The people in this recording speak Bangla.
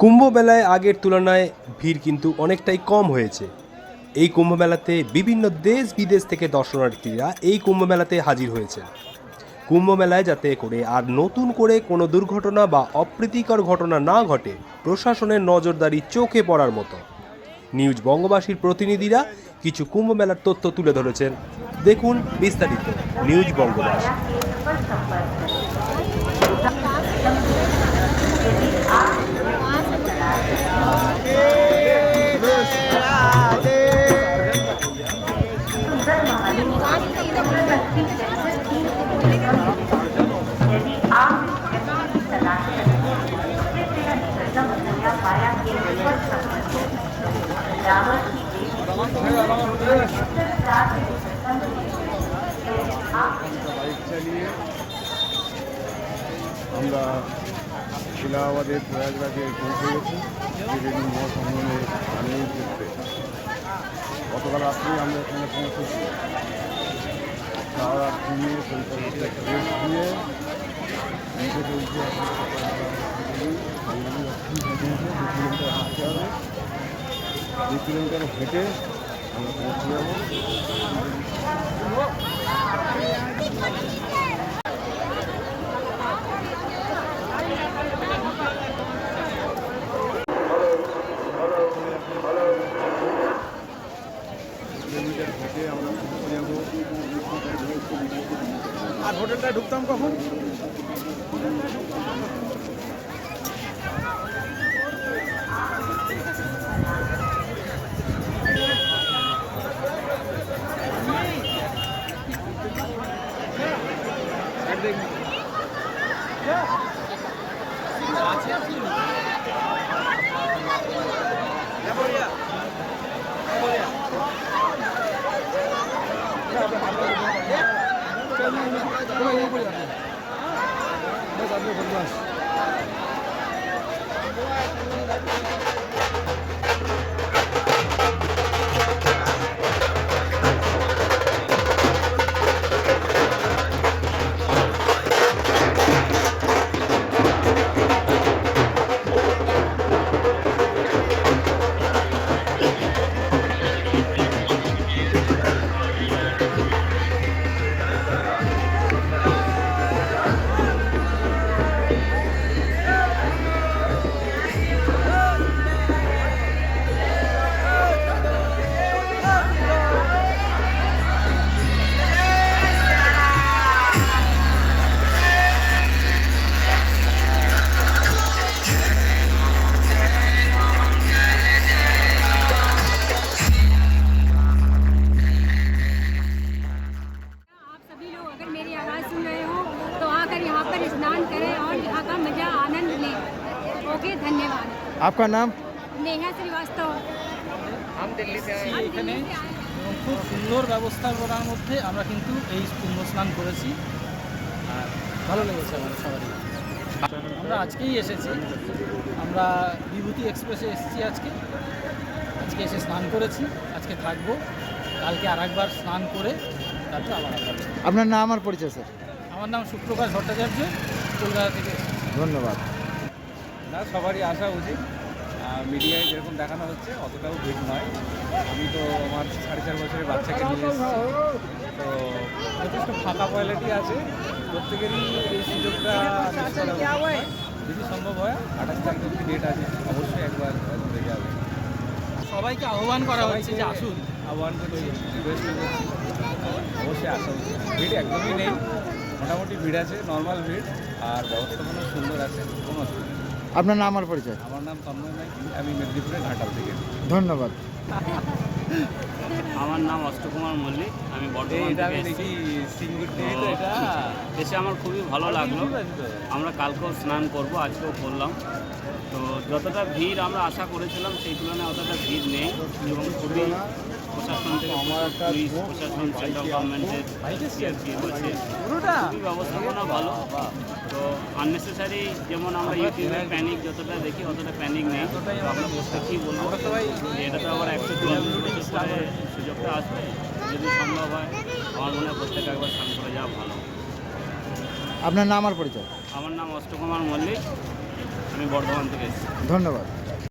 কুম্ভ মেলায় আগের তুলনায় ভিড় কিন্তু অনেকটাই কম হয়েছে। এই কুম্ভ মেলাতে বিভিন্ন দেশ বিদেশ থেকে দর্শনার্থীরা এই কুম্ভ মেলাতে হাজির হয়েছে। কুম্ভ মেলায় যাতে করে আর নতুন করে কোনো দুর্ঘটনা বা অপ্রীতিকর ঘটনা না ঘটে, প্রশাসনের নজরদারি চোখে পড়ার মতো। নিউজ বঙ্গবাসীর প্রতিনিধিরা কিছু কুম্ভ মেলার তথ্য তুলে ধরেছেন। দেখুন বিস্তারিত নিউজ বঙ্গবাসী। আমরা ইলাহাবাদের প্রয়াগরাজে পৌঁছে গেছি ত্রিবেণী মহাসঙ্গমে স্নানের ক্ষেত্রে। গতকাল রাত্রে আমরা এখানে পৌঁছেছি। সারা রাত্রি নিয়ে শরীরকে রেস্ট দিয়ে নিচে চলছে। 2 কিলোমিটার হেঁটে আমরা পৌঁছে যাবো। আর হোটেলটা ঢুকতাম কখন? ओके, धन्यवाद। आपका नाम? नेहा श्रीवास्तव। हम दिल्ली से आए এখানে এবং খুব সুন্দর ব্যবস্থাপনার মধ্যে আমরা কিন্তু এই কুম্ভ স্নান করেছি আর ভালো লেগেছে আমাদের সবারই। আমরা আজকেই এসেছি, আমরা বিভূতি এক্সপ্রেসে এসেছি আজকে এসে স্নান করেছি, আজকে থাকবো, কালকে আর একবার স্নান করে তারপর আবার আপনার নাম আর পরিচয় স্যার? আমার নাম সুপ্রকাশ ভট্টাচার্য, কলকাতা থেকে। ধন্যবাদ। না, সবারই আসা উচিত। মিডিয়ায় যেরকম দেখানো হচ্ছে অতটাও ভিড় নয়। আমি তো আমার 4.5 বছরের বাচ্চাকে নিয়ে এসেছি, তো যথেষ্ট ফাঁকা কোয়ালিটি আছে। প্রত্যেকেরই এই সুযোগটা যদি সম্ভব হয় 28 তারিখ অব্দি ডেট আছে, অবশ্যই একবার ঘুরে যাবে। সবাইকে আহ্বান করা হচ্ছে যে আসুন, আহ্বান করছি, রিকোয়েস্ট করছি, অবশ্যই আসা উচিত। ভিড় একদমই নেই, মোটামুটি ভিড় আছে, নর্মাল ভিড়, আর ব্যবস্থাপনা সুন্দর আছে, কোনো অসুবিধা নেই। আপনার নাম আর পরিচয়? আমার নাম তন্ময় মাইতি, আমি মেদিনীপুরের ঘাটাল থেকে। ধন্যবাদ। আমার নাম অষ্টকুমার মল্লিক, আমি বর্ধমান থেকে এসেছি। এসে আমার খুবই ভালো লাগলো। আমরা কালকেও স্নান করব, আজকেও করলাম। তো যতটা ভিড় আমরা আশা করেছিলাম সেই তুলনায় অতটা ভিড় নেই এবং খুবই প্রশাসন থেকে পুলিশ প্রশাসন, সেন্ট্রাল গভর্নমেন্টের সিআরপিএফ আছে, খুবই ব্যবস্থাপনা ভালো। তো আননেসেসারি যেমন আমরা ইউটিউবে প্যানিক যতটা দেখি অতটা প্যানিক নেই। আমরা বসে কী বলবো, এটা তো আবার 142 বছর পরে সুযোগটা আসবে, যদি সম্ভব হয় আমার মনে হয় প্রত্যেকে একবার স্নান করে যাওয়া ভালো। আপনার নাম আর পরিচয়? আমার নাম অষ্টকুমার মল্লিক, আমি বর্ধমান থেকে এসেছি। ধন্যবাদ।